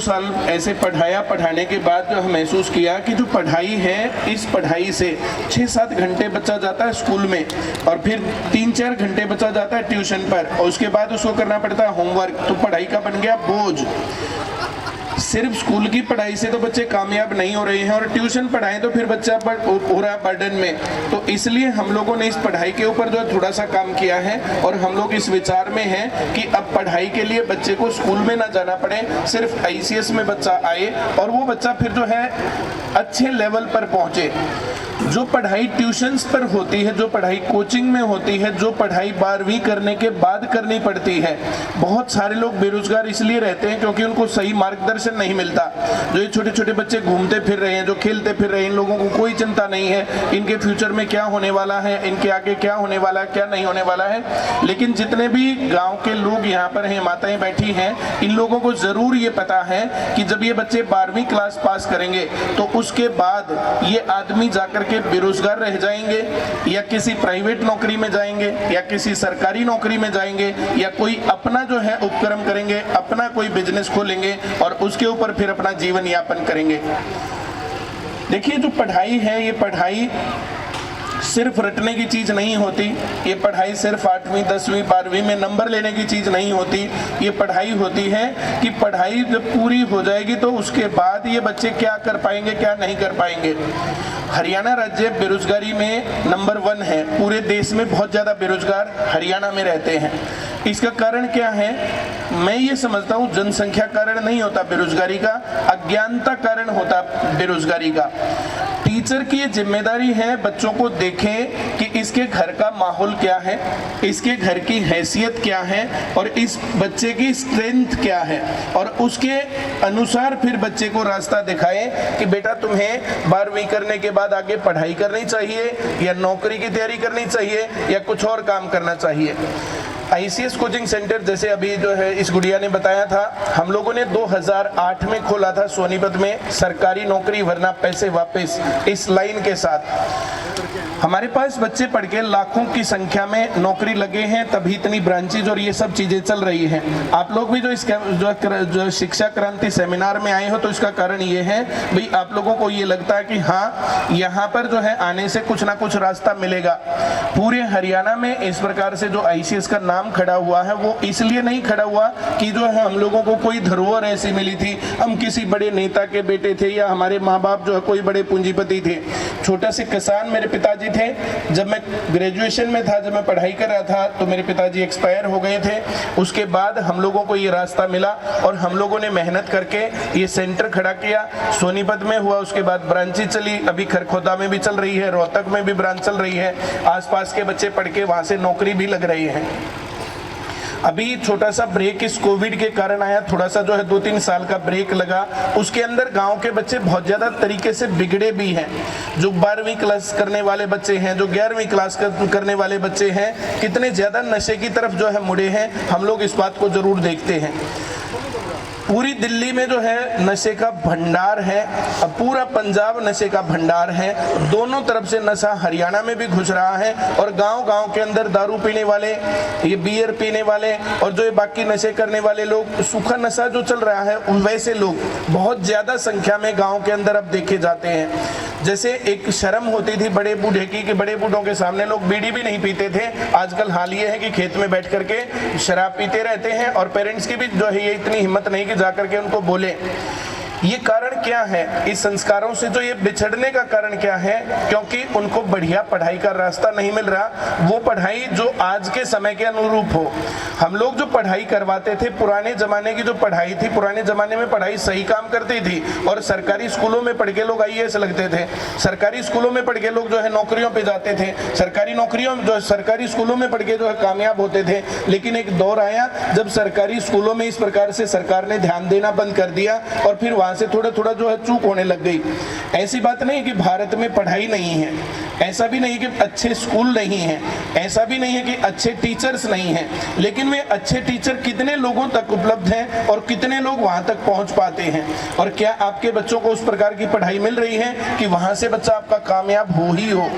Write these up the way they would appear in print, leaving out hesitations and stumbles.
साल ऐसे पढ़ाने के बाद जो हम महसूस किया कि जो पढ़ाई है, इस पढ़ाई से 6-7 घंटे बच्चा जाता है स्कूल में और फिर 3-4 घंटे बच्चा जाता है ट्यूशन पर और उसके बाद उसको करना पड़ता है होमवर्क। तो पढ़ाई का बन गया बोझ। सिर्फ स्कूल की पढ़ाई से तो बच्चे कामयाब नहीं हो रहे हैं और ट्यूशन पढ़ाएं तो फिर बच्चा हो रहा है बर्डन में। तो इसलिए हम लोगों ने इस पढ़ाई के ऊपर जो थोड़ा सा काम किया है और हम लोग इस विचार में हैं कि अब पढ़ाई के लिए बच्चे को स्कूल में ना जाना पड़े, सिर्फ ICS में बच्चा आए और वो बच्चा फिर जो है अच्छे लेवल पर पहुंचे। जो पढ़ाई ट्यूशन्स पर होती है, जो पढ़ाई कोचिंग में होती है, जो पढ़ाई 12वीं करने के बाद करनी पड़ती है, बहुत सारे लोग बेरोजगार इसलिए रहते हैं क्योंकि उनको सही मार्गदर्शन नहीं मिलता। जो ये छोटे छोटे बच्चे घूमते फिर रहे हैं, जो खेलते फिर रहे हैं, इन लोगों को कोई चिंता नहीं है इनके फ्यूचर में क्या होने वाला है, इनके आगे क्या होने वाला है, क्या नहीं होने वाला है। लेकिन जितने भी गाँव के लोग यहाँ पर हैं, माताएं बैठी हैं, इन लोगों को जरूर ये पता है कि जब ये बच्चे 12वीं क्लास पास करेंगे तो उसके बाद ये आदमी जाकर के बेरोजगार रह जाएंगे या किसी प्राइवेट नौकरी में जाएंगे या किसी सरकारी नौकरी में जाएंगे या कोई अपना जो है उपक्रम करेंगे, अपना कोई बिजनेस खोलेंगे और उसके ऊपर फिर अपना जीवन यापन करेंगे। देखिए, जो पढ़ाई है, ये पढ़ाई सिर्फ रटने की चीज नहीं होती। ये पढ़ाई सिर्फ 8वीं 10वीं 12वीं में नंबर लेने की चीज नहीं होती। ये पढ़ाई होती है कि पढ़ाई जब पूरी हो जाएगी तो उसके बाद ये बच्चे क्या कर पाएंगे, क्या नहीं कर पाएंगे। हरियाणा राज्य बेरोजगारी में नंबर 1 है। पूरे देश में बहुत ज्यादा बेरोजगार हरियाणा में रहते हैं। इसका कारण क्या है? मैं ये समझता हूँ जनसंख्या कारण नहीं होता बेरोजगारी का, अज्ञानता कारण होता बेरोजगारी का। टीचर की ये जिम्मेदारी है बच्चों को देखें कि इसके घर का माहौल क्या है, इसके घर की हैसियत क्या है और इस बच्चे की स्ट्रेंथ क्या है और उसके अनुसार फिर बच्चे को रास्ता दिखाए कि बेटा तुम्हें 12वीं करने के बाद आगे पढ़ाई करनी चाहिए या नौकरी की तैयारी करनी चाहिए या कुछ और काम करना चाहिए। ICS कोचिंग सेंटर जैसे अभी जो है इस गुड़िया ने बताया था, हम लोगों ने 2008 में खोला था सोनीपत में, सरकारी नौकरी वरना पैसे वापस, इस लाइन के साथ। हमारे पास बच्चे पढ़ के लाखों की संख्या में नौकरी लगे हैं, तभी इतनी ब्रांचेज और ये सब चीजें चल रही हैं। आप लोग भी जो शिक्षा क्रांति सेमिनार में आए हो तो इसका कारण ये है भाई, आप लोगों को ये लगता है कि हाँ यहाँ पर जो है आने से कुछ ना कुछ रास्ता मिलेगा। पूरे हरियाणा में इस प्रकार से जो ICS का नाम खड़ा हुआ है वो इसलिए नहीं खड़ा हुआ कि जो है हम लोगों को कोई धरोहर ऐसी मिली थी, हम किसी बड़े नेता के बेटे थे या हमारे माँ बाप जो है कोई बड़े पूंजीपति थे। छोटा से किसान मेरे पिताजी थे। जब मैं ग्रेजुएशन में था, जब मैं पढ़ाई कर रहा था तो मेरे पिताजी एक्सपायर हो गए थे। उसके बाद हम लोगों को ये रास्ता मिला और हम लोगों ने मेहनत करके ये सेंटर खड़ा किया। सोनीपत में हुआ, उसके बाद ब्रांचें चली, अभी खरखोदा में भी चल रही है, रोहतक में भी ब्रांच चल रही है। आसपास के बच्चे पढ़ के वहां से नौकरी भी लग रही है। अभी छोटा सा ब्रेक इस कोविड के कारण आया, थोड़ा सा जो है 2-3 साल का ब्रेक लगा। उसके अंदर गांव के बच्चे बहुत ज्यादा तरीके से बिगड़े भी हैं। जो 12वीं क्लास करने वाले बच्चे हैं, जो 11वीं क्लास करने वाले बच्चे हैं, कितने ज्यादा नशे की तरफ जो है मुड़े हैं, हम लोग इस बात को जरूर देखते हैं। पूरी दिल्ली में जो है नशे का भंडार है, अब पूरा पंजाब नशे का भंडार है। दोनों तरफ से नशा हरियाणा में भी घुस रहा है और गांव-गांव के अंदर दारू पीने वाले, ये बियर पीने वाले और जो ये बाकी नशे करने वाले लोग, सूखा नशा जो चल रहा है, वैसे लोग बहुत ज्यादा संख्या में गाँव के अंदर अब देखे जाते हैं। जैसे एक शर्म होती थी बड़े बूढ़े की कि बड़े बूढ़ों के सामने लोग बीड़ी भी नहीं पीते थे, आजकल हाल ये है कि खेत में बैठ करके शराब पीते रहते हैं और पेरेंट्स की भी जो है ये इतनी हिम्मत नहीं कि जाकर के उनको बोले। ये कारण क्या है? इस संस्कारों से जो ये बिछड़ने का कारण क्या है? क्योंकि उनको बढ़िया पढ़ाई का रास्ता नहीं मिल रहा, वो पढ़ाई जो आज के समय के अनुरूप हो। हम लोग जो पढ़ाई करवाते थे, पुराने जमाने की जो पढ़ाई थी, पुराने जमाने में पढ़ाई सही काम करती थी और सरकारी स्कूलों में पढ़ के लोग IAS लगते थे, सरकारी स्कूलों में पढ़ के लोग जो है नौकरियों पे जाते थे, सरकारी नौकरियों जो सरकारी स्कूलों में पढ़ के जो है कामयाब होते थे। लेकिन एक दौर आया जब सरकारी स्कूलों में इस प्रकार से सरकार ने ध्यान देना बंद कर दिया और फिर से थोड़ा थोड़ा जो है चूक होने लग गई। ऐसी बात नहीं कि भारत में पढ़ाई नहीं है, ऐसा भी नहीं कि अच्छे स्कूल नहीं हैं, ऐसा भी नहीं है कि अच्छे टीचर्स नहीं हैं, लेकिन वे अच्छे टीचर कितने लोगों तक उपलब्ध हैं और कितने लोग वहां तक पहुंच पाते हैं, और क्या आपके बच्चों को उस प्रकार की पढ़ाई मिल रही है कि वहां से बच्चा आपका कामयाब हो ही हो।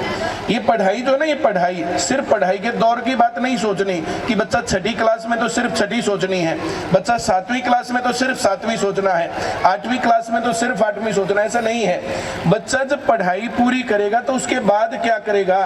ये पढ़ाई जो है ना, ये पढ़ाई सिर्फ पढ़ाई के दौर की बात नहीं सोचनी कि बच्चा छठी क्लास में तो सिर्फ छठी सोचनी है, बच्चा 7वीं क्लास में तो सिर्फ 7वीं सोचना है, 8वीं क्लास में तो सिर्फ 8वीं सोचना है, ऐसा नहीं है। बच्चा जब पढ़ाई पूरी करेगा तो उसके बाद क्या करेगा,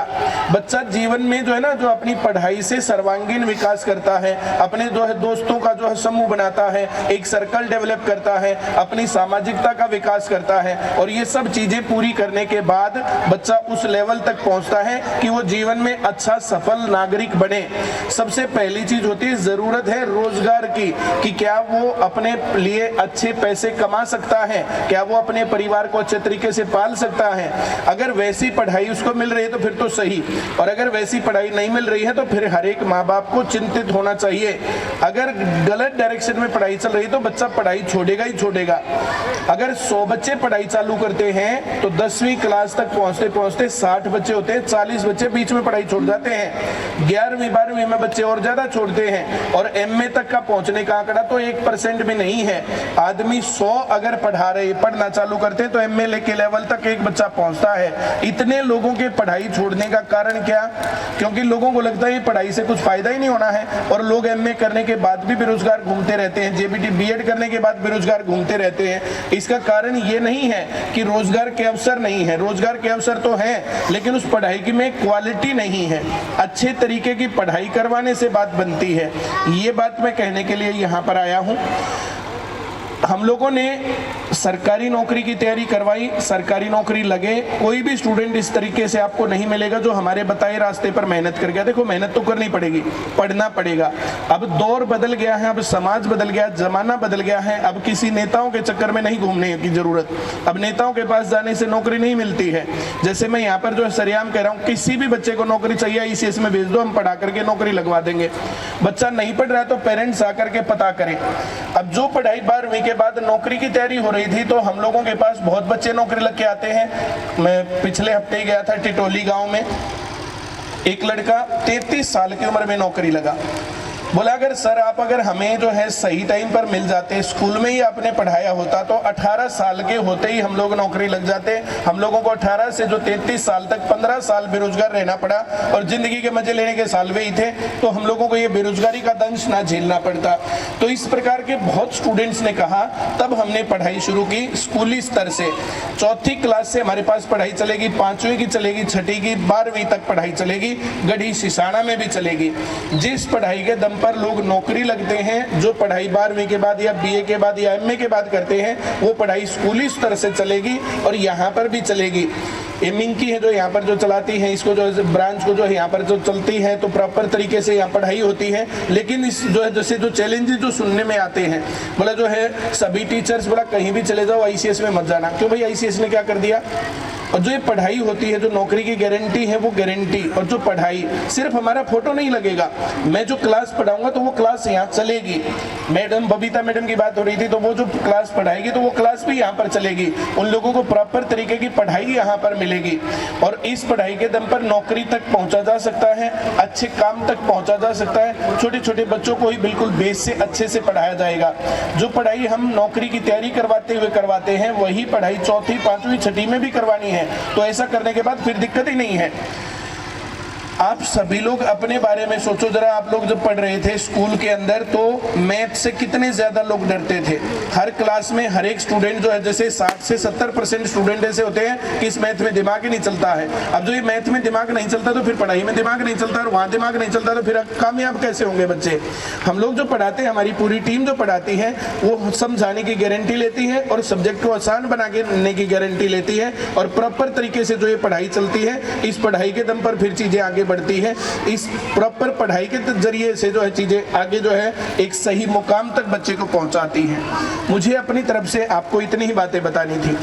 बच्चा जीवन में जो है ना, जो अपनी पढ़ाई से सर्वांगीण विकास करता है, अपने जो है दोस्तों का जो है समूह बनाता है, एक सर्कल डेवलप करता है, अपनी सामाजिकता का विकास करता है, और ये सब चीजें पूरी करने के बाद बच्चा उस लेवल तक पहुंचता है कि वो जीवन में अच्छा सफल नागरिक बने। सबसे पहली चीज होती है, जरूरत है रोजगार की, कि क्या वो अपने लिए अच्छे पैसे कमा सकता है, क्या वो अपने परिवार को अच्छे तरीके से पाल सकता है। अगर वैसी पढ़ाई उसको मिल रही है तो फिर तो सही, और अगर वैसी पढ़ाई नहीं मिल रही है तो फिर हर एक माँ बाप को चिंतित होना चाहिए। अगर गलत डायरेक्शन में पढ़ाई चल रही है तो बच्चा पढ़ाई छोड़ेगा ही छोड़ेगा। अगर 100 बच्चे पढ़ाई चालू करते हैं तो 10वीं क्लास तक पहुंचते पहुंचते 60 बच्चे होते हैं, 40 बच्चे बीच में पढ़ाई छोड़ जाते हैं, 11वीं 12वीं में बच्चे और ज्यादा छोड़ते हैं, और MA तक का पहुंचने का आंकड़ा तो 1% भी नहीं है। आदमी 100 अगर पढ़ना चालू करते हैं तो MA के लेवल तक एक बच्चा पहुंचता है। इतने लोगों के पढ़ाई छोड़ने का कारण क्या? क्योंकि लोगों को लगता है पढ़ाई से कुछ फायदा ही नहीं होना है, और लोग MA करने के बाद भी बेरोजगार घूमते रहते हैं, JBT BEd करने के बाद बेरोजगार घूमते रहते हैं। इसका कारण ये नहीं है कि रोजगार के अवसर नहीं है, रोजगार के अवसर तो है, लेकिन उस पढ़ाई की में क्वालिटी नहीं है। अच्छे तरीके की पढ़ाई करवाने से बात बनती है। ये बात मैं कहने के लिए यहाँ पर आया हूँ। हम लोगों ने सरकारी नौकरी की तैयारी करवाई, सरकारी नौकरी लगे, कोई भी स्टूडेंट इस तरीके से आपको नहीं मिलेगा जो हमारे बताए रास्ते पर मेहनत कर गया। देखो, मेहनत तो करनी पड़ेगी, पढ़ना पड़ेगा। अब दौर बदल गया है, अब समाज बदल गया, जमाना बदल गया है। अब किसी नेताओं के चक्कर में नहीं घूमने की जरूरत, अब नेताओं के पास जाने से नौकरी नहीं मिलती है। जैसे मैं यहाँ पर जो सरेआम कह रहा हूँ, किसी भी बच्चे को नौकरी चाहिए ICS में भेज दो, हम पढ़ा करके नौकरी लगवा देंगे। बच्चा नहीं पढ़ रहा है तो पेरेंट्स आकर के पता करें। अब जो पढ़ाई 12वीं के बाद नौकरी की तैयारी हो रही थी तो हम लोगों के पास बहुत बच्चे नौकरी लग के आते हैं। मैं पिछले हफ्ते ही गया था टिटोली गांव में, एक लड़का 33 साल की उम्र में नौकरी लगा। बोला, अगर सर आप अगर हमें जो है सही टाइम पर मिल जाते, स्कूल में ही आपने पढ़ाया होता तो 18 साल के होते ही हम लोग नौकरी लग जाते। हम लोगों को 18 से जो 33 साल तक 15 साल बेरोजगार रहना पड़ा और जिंदगी के मजे लेने के साल वे ही थे, तो हम लोगों को ये बेरोजगारी का दंश ना झेलना पड़ता। तो इस प्रकार के बहुत स्टूडेंट्स ने कहा, तब हमने पढ़ाई शुरू की स्कूली स्तर से। 4थी क्लास से हमारे पास पढ़ाई चलेगी, 5वीं की चलेगी, 6ठी की, 12वीं तक पढ़ाई चलेगी, गढ़ी सिसाना में भी चलेगी। जिस पढ़ाई के दम पर लोग नौकरी लगते हैं, जो पढ़ाई 12वीं के बाद या BA के बाद या MA के बाद करते हैं, वो पढ़ाई स्कूली स्तर से चलेगी और यहाँ पर भी चलेगी। ये मिंकी है जो यहाँ पर जो चलाती है, इसको जो ब्रांच को जो है यहाँ पर जो चलती है तो प्रॉपर तरीके से यहाँ पढ़ाई होती है। लेकिन इस जो है जैसे जो चैलेंजेस जो सुनने में आते हैं, बोला जो है सभी टीचर्स बोला कहीं भी चले जाओ ICS में मत जाना। क्यों भाई, ICS ने क्या कर दिया? और जो ये पढ़ाई होती है, जो नौकरी की गारंटी है वो गारंटी, और जो पढ़ाई सिर्फ हमारा फोटो नहीं लगेगा। मैं जो क्लास पढ़ाऊंगा तो वो क्लास यहाँ चलेगी। मैडम बबीता मैडम की बात हो रही थी, तो वो जो क्लास पढ़ाएगी तो वो क्लास भी यहाँ पर चलेगी। उन लोगों को प्रॉपर तरीके की पढ़ाई यहाँ पर मिलेगी और इस पढ़ाई के दम पर नौकरी तक पहुँचा जा सकता है, अच्छे काम तक पहुँचा जा सकता है। छोटे छोटे बच्चों को ही बिल्कुल बेस से अच्छे से पढ़ाया जाएगा। जो पढ़ाई हम नौकरी की तैयारी करवाते हैं वही पढ़ाई 4ठी 5वीं 6ठी में भी करवानी है। तो ऐसा करने के बाद फिर दिक्कत ही नहीं है। आप सभी लोग अपने बारे में सोचो जरा। आप लोग जब पढ़ रहे थे स्कूल के अंदर तो मैथ से कितने ज्यादा लोग डरते थे। हर क्लास में हर एक स्टूडेंट जो है, जैसे 60 से 70% स्टूडेंट ऐसे होते हैं कि इस मैथ में दिमाग ही नहीं चलता है। अब जो ये मैथ में दिमाग नहीं चलता तो फिर पढ़ाई में दिमाग नहीं चलता, और वहाँ दिमाग नहीं चलता तो फिर कामयाब कैसे होंगे बच्चे। हम लोग जो पढ़ाते हैं, हमारी पूरी टीम जो पढ़ाती है, वो समझाने की गारंटी लेती है और सब्जेक्ट को आसान बनाने की गारंटी लेती है, और प्रॉपर तरीके से जो ये पढ़ाई चलती है, इस पढ़ाई के दम पर फिर चीजें आगे बढ़ती है। इस प्रॉपर पढ़ाई के जरिए से जो है चीजें आगे जो है एक सही मुकाम तक बच्चे को पहुंचाती हैं। मुझे अपनी तरफ से आपको इतनी ही बातें बतानी थी।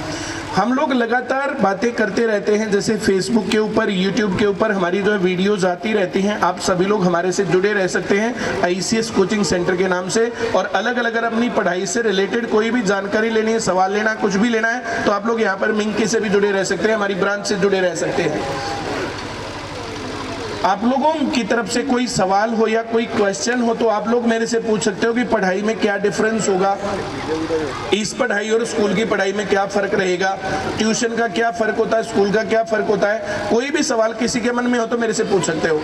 हम लोग लगातार बातें करते रहते हैं, जैसे फेसबुक के ऊपर, यूट्यूब के ऊपर हमारी जो है वीडियोज आती रहती हैं। आप सभी लोग हमारे से जुड़े रह सकते हैं ICS कोचिंग सेंटर के नाम से, और अलग अलग अगर अपनी पढ़ाई से रिलेटेड कोई भी जानकारी लेनी है, सवाल लेना, कुछ भी लेना है, तो आप लोग यहाँ पर मिंकी से भी जुड़े रह सकते हैं, हमारी ब्रांच से जुड़े रह सकते हैं। आप लोगों की तरफ से कोई सवाल हो या कोई क्वेश्चन हो तो आप लोग मेरे से पूछ सकते हो कि पढ़ाई में क्या डिफरेंस होगा, इस पढ़ाई और स्कूल की पढ़ाई में क्या फर्क रहेगा, ट्यूशन का क्या फर्क होता है, स्कूल का क्या फर्क होता है। कोई भी सवाल किसी के मन में हो तो मेरे से पूछ सकते हो।